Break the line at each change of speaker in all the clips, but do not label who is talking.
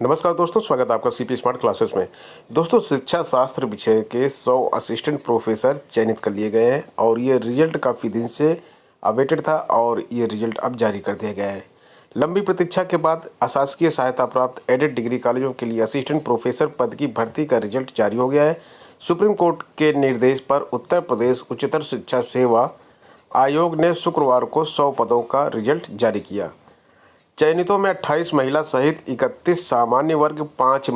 नमस्कार दोस्तों, स्वागत है आपका सीपी स्मार्ट क्लासेस में। दोस्तों, शिक्षा शास्त्र विषय के 100 असिस्टेंट प्रोफेसर चयनित कर लिए गए हैं और ये रिजल्ट काफ़ी दिन से अवेटेड था और ये रिजल्ट अब जारी कर दिया गया है। लंबी प्रतीक्षा के बाद अशासकीय सहायता प्राप्त एडेड डिग्री कॉलेजों के लिए असिस्टेंट प्रोफेसर पद की भर्ती का रिजल्ट जारी हो गया है। सुप्रीम कोर्ट के निर्देश पर उत्तर प्रदेश उच्चतर शिक्षा सेवा आयोग ने शुक्रवार को 100 पदों का रिजल्ट जारी किया। चयनितों में 28 महिला सहित 31 सामान्य वर्ग, 5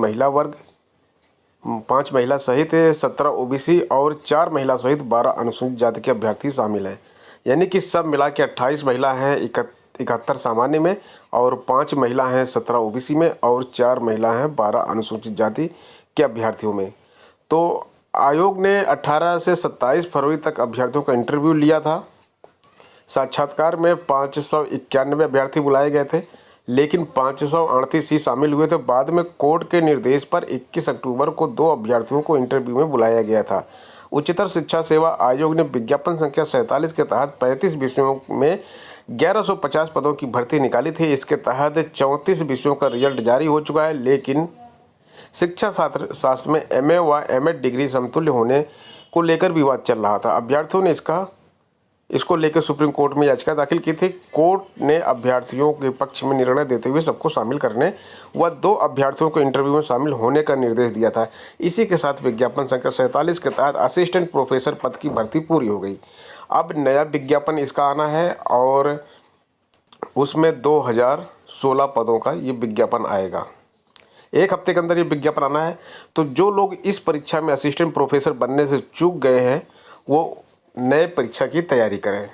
महिला सहित 17 ओबीसी और 4 महिला सहित 12 अनुसूचित जाति के अभ्यर्थी शामिल हैं। यानी कि सब मिला के 28 महिला हैं 71 सामान्य में और 5 महिला हैं 17 ओबीसी में और 4 महिला हैं 12 अनुसूचित जाति के अभ्यर्थियों में। तो आयोग ने 18 से 27 फरवरी तक अभ्यर्थियों का इंटरव्यू लिया था। साक्षात्कार में 591 अभ्यर्थी बुलाए गए थे, लेकिन 538 ही शामिल हुए थे। बाद में कोर्ट के निर्देश पर 21 अक्टूबर को 2 अभ्यर्थियों को इंटरव्यू में बुलाया गया था। उच्चतर शिक्षा सेवा आयोग ने विज्ञापन संख्या 47 के तहत 35 विषयों में 1150 पदों की भर्ती निकाली थी। इसके तहत 34 विषयों का रिजल्ट जारी हो चुका है, लेकिन शिक्षा शास्त्र में एमए व एमएड डिग्री समतुल्य होने को लेकर विवाद चल रहा था। अभ्यर्थियों ने इसको लेकर सुप्रीम कोर्ट में याचिका दाखिल की थी। कोर्ट ने अभ्यर्थियों के पक्ष में निर्णय देते हुए सबको शामिल करने व 2 अभ्यर्थियों को इंटरव्यू में शामिल होने का निर्देश दिया था। इसी के साथ विज्ञापन संख्या 47 के तहत असिस्टेंट प्रोफेसर पद की भर्ती पूरी हो गई। अब नया विज्ञापन इसका आना है और उसमें 2016 पदों का ये विज्ञापन आएगा। 1 हफ्ते के अंदर ये विज्ञापन आना है। तो जो लोग इस परीक्षा में असिस्टेंट प्रोफेसर बनने से चूक गए हैं वो नए परीक्षा की तैयारी करें।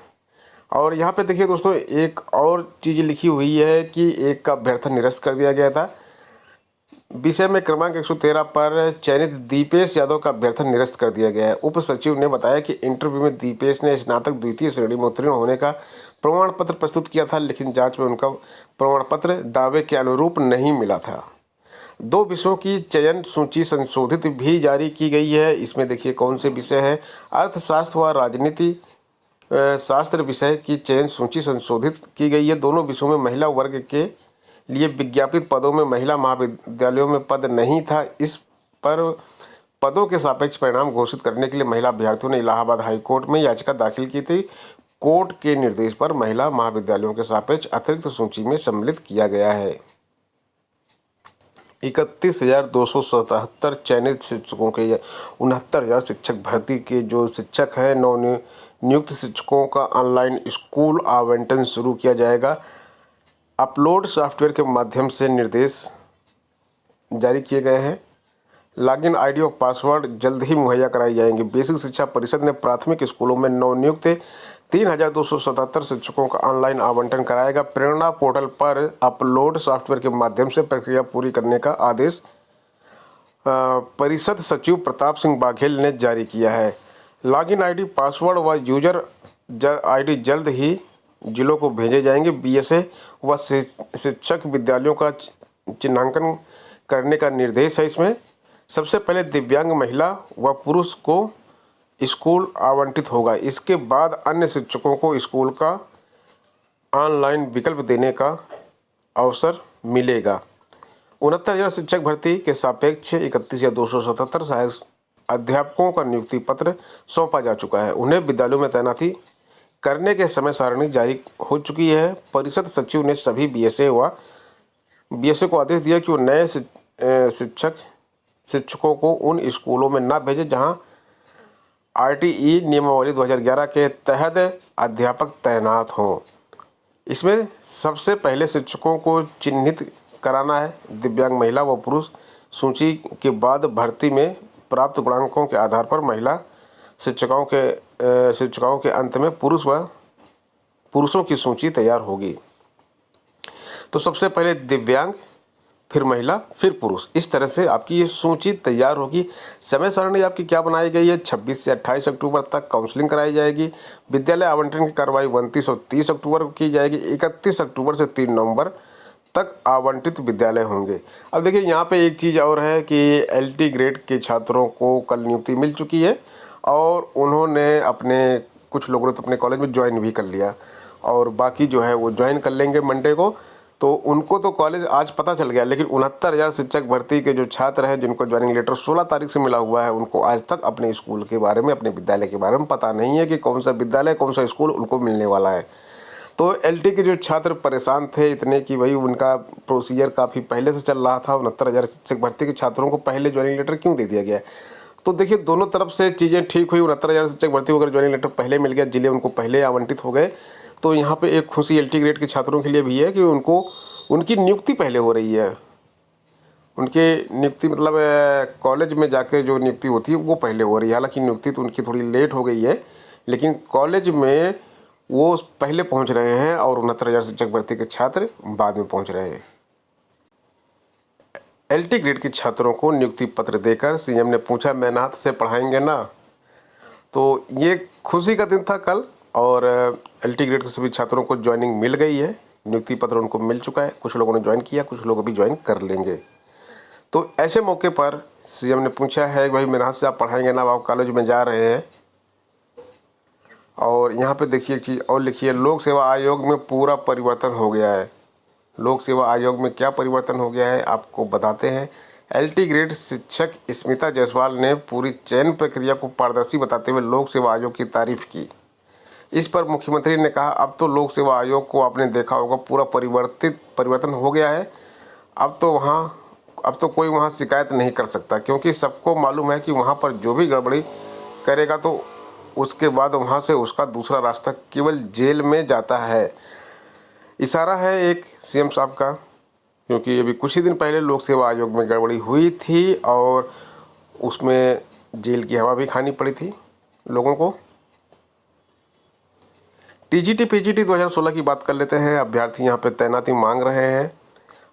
और यहाँ पे देखिए दोस्तों, एक और चीज़ लिखी हुई है कि एक का अभ्यर्थन निरस्त कर दिया गया था। विषय में क्रमांक 113 पर चयनित दीपेश यादव का अभ्यर्थन निरस्त कर दिया गया है। उप सचिव ने बताया कि इंटरव्यू में दीपेश ने स्नातक द्वितीय श्रेणी में उत्तीर्ण होने का प्रमाण पत्र प्रस्तुत किया था, लेकिन जाँच में उनका प्रमाण पत्र दावे के अनुरूप नहीं मिला था। 2 विषयों की चयन सूची संशोधित भी जारी की गई है। इसमें देखिए कौन से विषय हैं। अर्थशास्त्र व राजनीति शास्त्र विषय की चयन सूची संशोधित की गई है। दोनों विषयों में महिला वर्ग के लिए विज्ञापित पदों में महिला महाविद्यालयों में पद नहीं था। इस पर पदों के सापेक्ष परिणाम घोषित करने के लिए महिला अभ्यर्थियों ने इलाहाबाद हाईकोर्ट में याचिका दाखिल की थी। कोर्ट के निर्देश पर महिला महाविद्यालयों के सापेक्ष अतिरिक्त सूची में सम्मिलित किया गया है। 31,277 चयनित शिक्षकों के 69,000 शिक्षक भर्ती के जो शिक्षक हैं, नवनियुक्त शिक्षकों का ऑनलाइन स्कूल आवंटन शुरू किया जाएगा। अपलोड सॉफ्टवेयर के माध्यम से निर्देश जारी किए गए हैं। लॉगिन आईडी और पासवर्ड जल्द ही मुहैया कराई जाएंगे। बेसिक शिक्षा परिषद ने प्राथमिक स्कूलों में नवनियुक्त 3,277 शिक्षकों का ऑनलाइन आवंटन कराएगा। प्रेरणा पोर्टल पर अपलोड सॉफ्टवेयर के माध्यम से प्रक्रिया पूरी करने का आदेश परिषद सचिव प्रताप सिंह बाघेल ने जारी किया है। लॉगिन आईडी, पासवर्ड व यूजर आईडी जल्द ही जिलों को भेजे जाएंगे। बीएसए व शिक्षक विद्यालयों का चिन्हांकन करने का निर्देश है। इसमें सबसे पहले दिव्यांग महिला व पुरुष को स्कूल आवंटित होगा। इसके बाद अन्य शिक्षकों को स्कूल का ऑनलाइन विकल्प देने का अवसर मिलेगा। 69,000 शिक्षक भर्ती के सापेक्ष 31,277 सहायक अध्यापकों का नियुक्ति पत्र सौंपा जा चुका है। उन्हें विद्यालयों में तैनाती करने के समय सारणी जारी हो चुकी है। परिषद सचिव ने सभी बीएसए को आदेश दिया कि वो नए शिक्षकों को उन स्कूलों में न भेजें जहां आरटीई नियमावली 2011 के तहत अध्यापक तैनात हों। इसमें सबसे पहले शिक्षकों को चिन्हित कराना है। दिव्यांग महिला व पुरुष सूची के बाद भर्ती में प्राप्त गुणांकों के आधार पर महिला शिक्षकों के अंत में पुरुषों की सूची तैयार होगी। तो सबसे पहले दिव्यांग, फिर महिला, फिर पुरुष, इस तरह से आपकी ये सूची तैयार होगी। समय सारणी आपकी क्या बनाई गई है? 26 से 28 अक्टूबर तक काउंसलिंग कराई जाएगी। विद्यालय आवंटन की कार्रवाई 29 और 30 अक्टूबर को की जाएगी। 31 अक्टूबर से 3 नवंबर तक आवंटित विद्यालय होंगे। अब देखिए यहाँ पे एक चीज़ और है कि एलटी ग्रेड के छात्रों को कल नियुक्ति मिल चुकी है और उन्होंने कुछ लोगों ने तो अपने कॉलेज में ज्वाइन भी कर लिया और बाकी जो है वो ज्वाइन कर लेंगे मंडे को। तो उनको तो कॉलेज आज पता चल गया, लेकिन 69,000 शिक्षक भर्ती के जो छात्र हैं जिनको ज्वाइनिंग लेटर 16 तारीख से मिला हुआ है, उनको आज तक अपने स्कूल के बारे में, अपने विद्यालय के बारे में पता नहीं है कि कौन सा विद्यालय, कौन सा स्कूल उनको मिलने वाला है। तो एलटी के जो छात्र परेशान थे इतने कि भाई उनका प्रोसीजर काफ़ी पहले से चल रहा था। 69,000 शिक्षक भर्ती के छात्रों को पहले ज्वाइनिंग लेटर क्यों दे दिया गया? तो देखिए, दोनों तरफ से चीज़ें ठीक हुई। 69,000 शिक्षक भर्ती होकर ज्वाइनिंग लेटर पहले मिल गया, जिले उनको पहले आवंटित हो गए। तो यहाँ पे एक खुशी एलटी ग्रेड के छात्रों के लिए भी है कि उनको उनकी नियुक्ति पहले हो रही है। उनके नियुक्ति मतलब कॉलेज में जाके जो नियुक्ति होती है वो पहले हो रही है। हालांकि नियुक्ति तो उनकी थोड़ी लेट हो गई है, लेकिन कॉलेज में वो पहले पहुंच रहे हैं और 69,000 शिक्षक भर्ती के छात्र बाद में पहुंच रहे हैं। एलटी ग्रेड के छात्रों को नियुक्ति पत्र देकर सीएम ने पूछा, मेहनत से पढ़ाएंगे ना? तो ये खुशी का दिन था कल, और एलटी ग्रेड के सभी छात्रों को ज्वाइनिंग मिल गई है। नियुक्ति पत्र उनको मिल चुका है। कुछ लोगों ने ज्वाइन किया, कुछ लोग अभी ज्वाइन कर लेंगे। तो ऐसे मौके पर सीएम ने पूछा है कि भाई मेहनत से आप पढ़ाएंगे ना, आप कॉलेज में जा रहे हैं। और यहाँ पे देखिए एक चीज़ और लिखी है, लोक सेवा आयोग में पूरा परिवर्तन हो गया है। लोक सेवा आयोग में क्या परिवर्तन हो गया है आपको बताते हैं। एलटी ग्रेड शिक्षक स्मिता जायसवाल ने पूरी चयन प्रक्रिया को पारदर्शी बताते हुए लोक सेवा आयोग की तारीफ की। इस पर मुख्यमंत्री ने कहा, अब तो लोक सेवा आयोग को आपने देखा होगा पूरा परिवर्तन हो गया है। अब तो कोई वहाँ शिकायत नहीं कर सकता, क्योंकि सबको मालूम है कि वहाँ पर जो भी गड़बड़ी करेगा तो उसके बाद वहाँ से उसका दूसरा रास्ता केवल जेल में जाता है। इशारा है एक सीएम साहब का, क्योंकि अभी कुछ ही दिन पहले लोक सेवा आयोग में गड़बड़ी हुई थी और उसमें जेल की हवा भी खानी पड़ी थी लोगों को। टीजीटी पीजीटी 2016 की बात कर लेते हैं। अभ्यर्थी यहाँ पे तैनाती मांग रहे हैं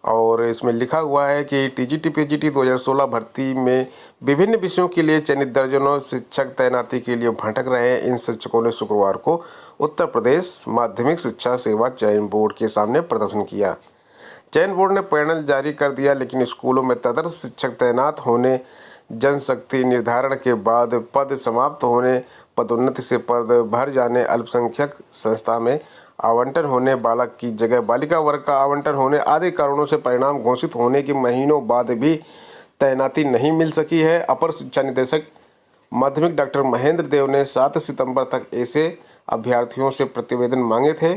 और इसमें लिखा हुआ है कि टीजीटी पीजीटी 2016 भर्ती में विभिन्न विषयों के लिए चयनित दर्जनों शिक्षक तैनाती के लिए भटक रहे हैं। इन शिक्षकों ने शुक्रवार को उत्तर प्रदेश माध्यमिक शिक्षा सेवा चयन बोर्ड के सामने प्रदर्शन किया। चयन बोर्ड ने पैनल जारी कर दिया, लेकिन स्कूलों में तदर्थ शिक्षक तैनात होने, जनशक्ति निर्धारण के बाद पद समाप्त होने, पदोन्नति से पद भर जाने, अल्पसंख्यक संस्था में आवंटन होने, बालक की जगह बालिका वर्ग का आवंटन होने आदि कारणों से परिणाम घोषित होने के महीनों बाद भी तैनाती नहीं मिल सकी है। अपर शिक्षा निदेशक माध्यमिक डॉक्टर महेंद्र देव ने 7 सितंबर तक ऐसे अभ्यर्थियों से प्रतिवेदन मांगे थे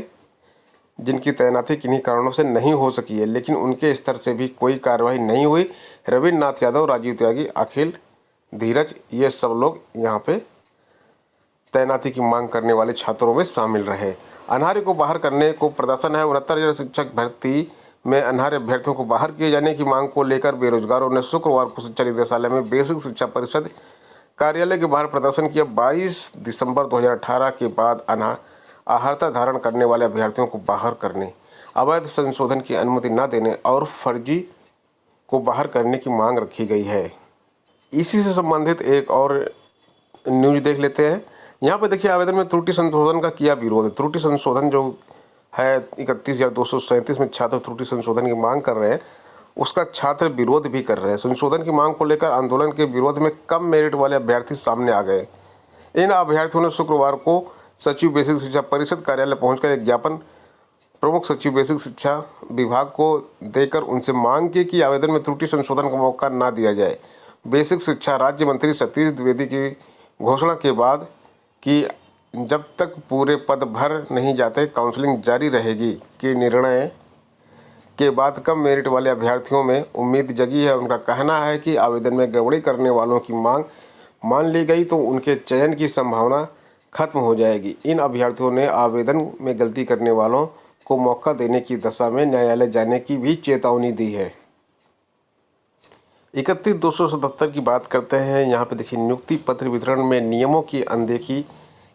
जिनकी तैनाती किन्हीं कारणों से नहीं हो सकी है, लेकिन उनके स्तर से भी कोई कार्रवाई नहीं हुई। रविन्द्र नाथ यादव, राजीव त्यागी, अखिल, धीरज, ये सब लोग यहाँ पे तैनाती की मांग करने वाले छात्रों में शामिल रहे। अनहार्य को बाहर करने को प्रदर्शन है। 69,000 शिक्षक भर्ती में अनहार्य अभ्यर्थियों को बाहर किए जाने की मांग को लेकर बेरोजगारों ने शुक्रवार को शिक्षा निदेशालय में बेसिक शिक्षा परिषद कार्यालय के बाहर प्रदर्शन किया। 22 दिसंबर 2018 के बाद अहर्ता धारण करने वाले अभ्यर्थियों को बाहर करने, अवैध संशोधन की अनुमति न देने और फर्जी को बाहर करने की मांग रखी गई है। इसी से संबंधित एक और न्यूज देख लेते हैं। यहाँ पे देखिए, आवेदन में त्रुटि संशोधन का किया विरोध। त्रुटि संशोधन जो है 31,237 में छात्र त्रुटि संशोधन की मांग कर रहे हैं, उसका छात्र विरोध भी कर रहे हैं। संशोधन की मांग को लेकर आंदोलन के विरोध में कम मेरिट वाले अभ्यर्थी सामने आ गए। इन अभ्यर्थियों ने शुक्रवार को सचिव बेसिक शिक्षा परिषद कार्यालय पहुंचकर एक ज्ञापन प्रमुख सचिव बेसिक शिक्षा विभाग को देकर उनसे मांग की कि आवेदन में त्रुटि संशोधन का मौका न दिया जाए। बेसिक शिक्षा राज्य मंत्री सतीश द्विवेदी की घोषणा के बाद कि जब तक पूरे पद भर नहीं जाते काउंसलिंग जारी रहेगी के निर्णय के बाद कम मेरिट वाले अभ्यर्थियों में उम्मीद जगी है। उनका कहना है कि आवेदन में गड़बड़ी करने वालों की मांग मान ली गई तो उनके चयन की संभावना खत्म हो जाएगी। इन अभ्यर्थियों ने आवेदन में गलती करने वालों को मौका देने की दशा में न्यायालय जाने की भी चेतावनी दी है। 31,277 की बात करते हैं। यहाँ पे देखिए, नियुक्ति पत्र वितरण में नियमों की अनदेखी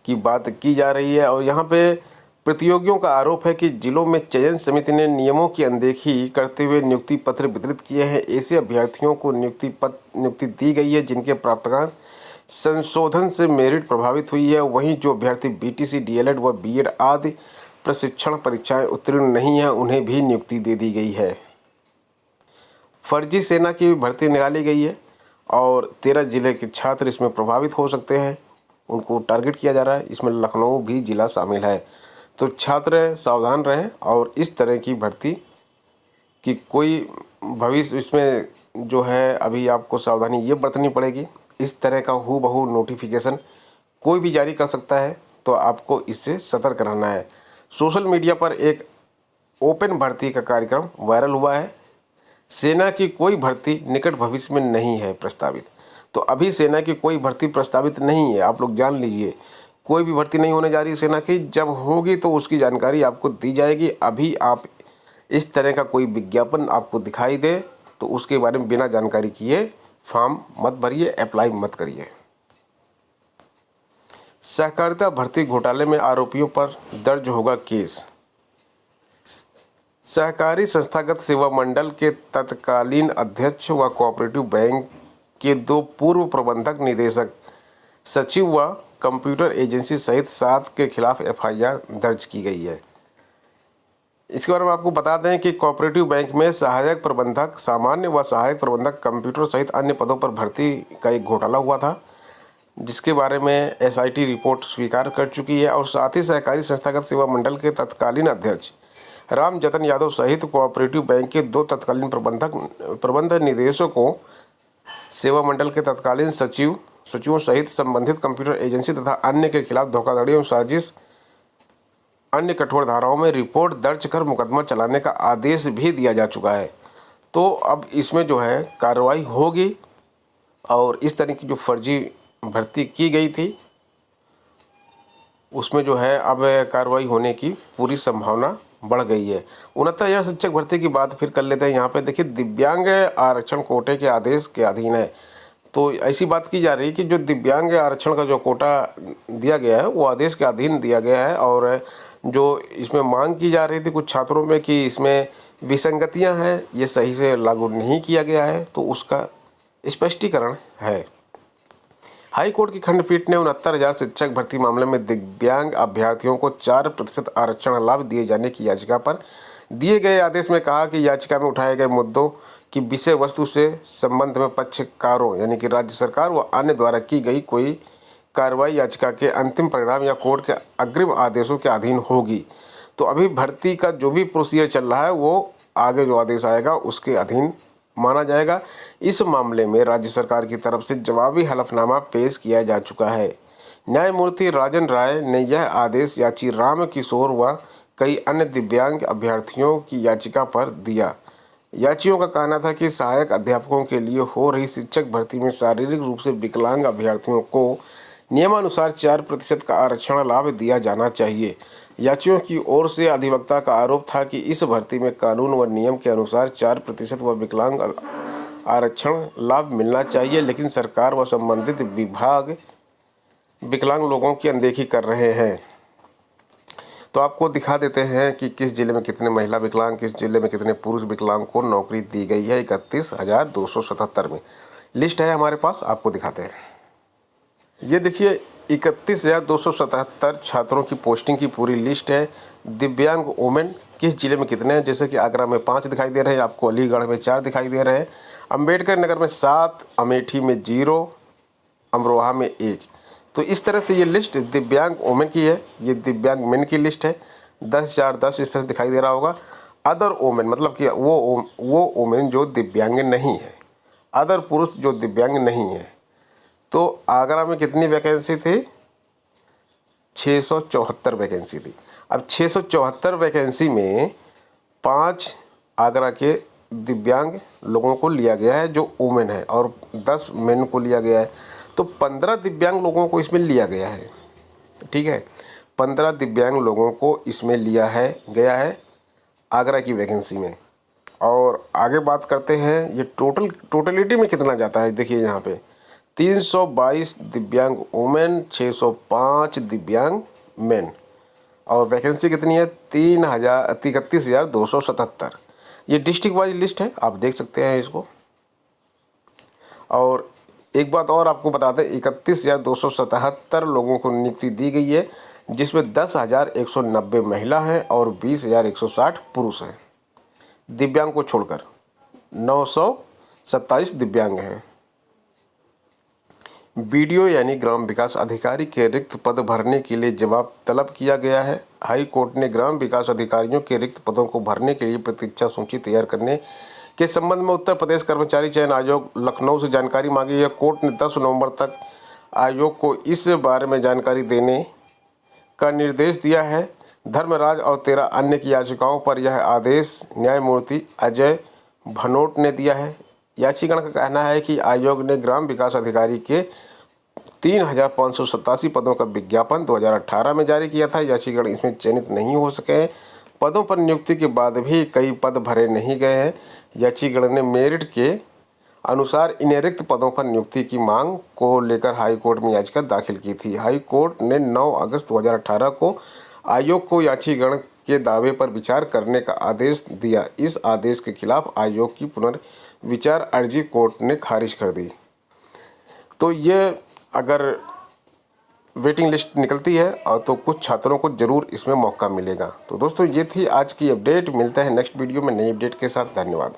की बात की जा रही है और यहाँ पे प्रतियोगियों का आरोप है कि जिलों में चयन समिति ने नियमों की अनदेखी करते हुए नियुक्ति पत्र वितरित किए हैं। ऐसे अभ्यर्थियों को नियुक्ति दी गई है जिनके प्राप्तांक संशोधन से मेरिट प्रभावित हुई है। वहीं जो अभ्यर्थी बीटीसी, डीएलएड व बीएड आदि प्रशिक्षण परीक्षाएं उत्तीर्ण नहीं हैं, उन्हें भी नियुक्ति दे दी गई है। फर्जी सेना की भर्ती निकाली गई है और 13 जिले के छात्र इसमें प्रभावित हो सकते हैं, उनको टारगेट किया जा रहा है। इसमें लखनऊ भी जिला शामिल है। तो छात्र सावधान रहें और इस तरह की भर्ती कि कोई भविष्य इसमें जो है अभी आपको सावधानी ये बरतनी पड़ेगी। इस तरह का हूबहू नोटिफिकेशन कोई भी जारी कर सकता है, तो आपको इससे सतर्क रहना है। सोशल मीडिया पर एक ओपन भर्ती का कार्यक्रम वायरल हुआ है। सेना की कोई भर्ती निकट भविष्य में नहीं है प्रस्तावित। तो अभी सेना की कोई भर्ती प्रस्तावित नहीं है, आप लोग जान लीजिए। कोई भी भर्ती नहीं होने जा रही सेना की। जब होगी तो उसकी जानकारी आपको दी जाएगी। अभी आप इस तरह का कोई विज्ञापन आपको दिखाई दे तो उसके बारे में बिना जानकारी किए फॉर्म मत भरिए, अप्लाई मत करिए। सहकारिता भर्ती घोटाले में आरोपियों पर दर्ज होगा केस। सहकारी संस्थागत सेवा मंडल के तत्कालीन अध्यक्ष व कोऑपरेटिव बैंक के 2 पूर्व प्रबंधक, निदेशक, सचिव व कंप्यूटर एजेंसी सहित 7 के खिलाफ एफआईआर दर्ज की गई है। इसके बारे में आपको बता दें कि कोऑपरेटिव बैंक में सहायक प्रबंधक, सामान्य व सहायक प्रबंधक, कंप्यूटर सहित अन्य पदों पर भर्ती का एक घोटाला हुआ था, जिसके बारे में एसआईटी रिपोर्ट स्वीकार कर चुकी है। और साथ ही सहकारी संस्थागत सेवा मंडल के तत्कालीन अध्यक्ष राम जतन यादव सहित कोऑपरेटिव बैंक के 2 तत्कालीन प्रबंध निदेशकों, सेवा मंडल के तत्कालीन सचिवों सहित संबंधित कंप्यूटर एजेंसी तथा अन्य के खिलाफ धोखाधड़ी एवं साजिश अन्य कठोर धाराओं में रिपोर्ट दर्ज कर मुकदमा चलाने का आदेश भी दिया जा चुका है। तो अब इसमें जो है कार्रवाई होगी और इस तरह की जो फर्जी भर्ती की गई थी उसमें जो है अब कार्रवाई होने की पूरी संभावना बढ़ गई है। 69,000 शिक्षक भर्ती की बात फिर कर लेते हैं। यहाँ पे देखिए, दिव्यांग आरक्षण कोटे के आदेश के अधीन है। तो ऐसी बात की जा रही है कि जो दिव्यांग आरक्षण का जो कोटा दिया गया है वो आदेश के अधीन दिया गया है। और जो इसमें मांग की जा रही थी कुछ छात्रों में कि इसमें विसंगतियां हैं, ये सही से लागू नहीं किया गया है, तो उसका स्पष्टीकरण है। हाई कोर्ट की खंडपीठ ने 69,000 शिक्षक भर्ती मामले में दिव्यांग अभ्यर्थियों को 4% आरक्षण लाभ दिए जाने की याचिका पर दिए गए आदेश में कहा कि याचिका में उठाए गए मुद्दों की विषय वस्तु से संबंध में पक्षकारों यानी कि राज्य सरकार व अन्य द्वारा की गई कोई कार्रवाई याचिका के अंतिम परिणाम या कोर्ट के अग्रिम आदेशों के अधीन होगी। तो अभी भर्ती का जो भी प्रोसीजर चल रहा है वो आगे जो आदेश आएगा उसके अधीन माना जाएगा। इस मामले में राज्य सरकार की तरफ से जवाबी हलफनामा पेश किया जा चुका है। न्यायमूर्ति राजन राय ने यह आदेश याची राम किशोर व कई अन्य दिव्यांग अभ्यर्थियों की याचिका पर दिया। याचियों का कहना था कि सहायक अध्यापकों के लिए हो रही शिक्षक भर्ती में शारीरिक रूप से विकलांग अभ्यर्थियों को नियमानुसार 4% का आरक्षण लाभ दिया जाना चाहिए। याचियों की ओर से अधिवक्ता का आरोप था कि इस भर्ती में कानून व नियम के अनुसार 4% व विकलांग आरक्षण लाभ मिलना चाहिए, लेकिन सरकार व संबंधित विभाग विकलांग लोगों की अनदेखी कर रहे हैं। तो आपको दिखा देते हैं कि किस जिले में कितने महिला विकलांग, किस जिले में कितने पुरुष विकलांग को नौकरी दी गई है। 31,277 में लिस्ट है हमारे पास, आपको दिखाते हैं। ये देखिए, 31,277 छात्रों की पोस्टिंग की पूरी लिस्ट है। दिव्यांग वोमेन किस जिले में कितने हैं, जैसे कि आगरा में 5 दिखाई दे रहे हैं, आपको अलीगढ़ में 4 दिखाई दे रहे हैं, अम्बेडकर नगर में 7, अमेठी में 0, अमरोहा में 1। तो इस तरह से ये लिस्ट दिव्यांग वोमेन की है। ये दिव्यांग मेन की लिस्ट है। 10,410 इस तरह दिखाई दे रहा होगा। अदर वोमेन मतलब कि वो वोमेन जो दिव्यांग नहीं है, अदर पुरुष जो दिव्यांग नहीं है। तो आगरा में कितनी वैकेंसी थी? 674 वैकेंसी थी। अब 674 वैकेंसी में 5 आगरा के दिव्यांग लोगों को लिया गया है जो वुमेन है, और 10 मेन को लिया गया है। तो 15 दिव्यांग लोगों को इसमें लिया गया है। ठीक है, 15 दिव्यांग लोगों को इसमें लिया गया है आगरा की वैकेंसी में। और आगे बात करते हैं ये टोटलिटी में कितना जाता है। देखिए यहाँ पे 322 दिव्यांग वुमेन, 605 दिव्यांग मेन, और वैकेंसी कितनी है? 31,277। ये डिस्ट्रिक्ट वाइज लिस्ट है, आप देख सकते हैं इसको। और एक बात और आपको बता दें, 31,277 लोगों को नियुक्ति दी गई है, जिसमें 10,190 महिला हैं और 20,160 पुरुष हैं। दिव्यांग को छोड़कर 927 दिव्यांग हैं। बीडीओ यानी ग्राम विकास अधिकारी के रिक्त पद भरने के लिए जवाब तलब किया गया है। हाई कोर्ट ने ग्राम विकास अधिकारियों के रिक्त पदों को भरने के लिए प्रतीक्षा सूची तैयार करने के संबंध में उत्तर प्रदेश कर्मचारी चयन आयोग लखनऊ से जानकारी मांगी है। कोर्ट ने 10 नवंबर तक आयोग को इस बारे में जानकारी देने का निर्देश दिया है। धर्मराज और 13 अन्य की याचिकाओं पर यह आदेश न्यायमूर्ति अजय भनोट ने दिया है। याचिकाकर्ता का कहना है कि आयोग ने ग्राम विकास अधिकारी के 3,587 पदों का विज्ञापन 2018 में जारी किया था। याचिकाकर्ता इसमें चयनित नहीं हो सके हैं। पदों पर नियुक्ति के बाद भी कई पद भरे नहीं गए हैं। याचिकाकर्ता ने मेरिट के अनुसार इन रिक्त पदों पर नियुक्ति की मांग को लेकर हाई कोर्ट में याचिका दाखिल की थी। हाई कोर्ट ने 9 अगस्त 2018 को आयोग को याचिकाकर्ता के दावे पर विचार करने का आदेश दिया। इस आदेश के खिलाफ आयोग की पुनर्विचार अर्जी कोर्ट ने खारिज कर दी। तो ये अगर वेटिंग लिस्ट निकलती है और तो कुछ छात्रों को ज़रूर इसमें मौका मिलेगा। तो दोस्तों ये थी आज की अपडेट। मिलते हैं नेक्स्ट वीडियो में नई अपडेट के साथ। धन्यवाद।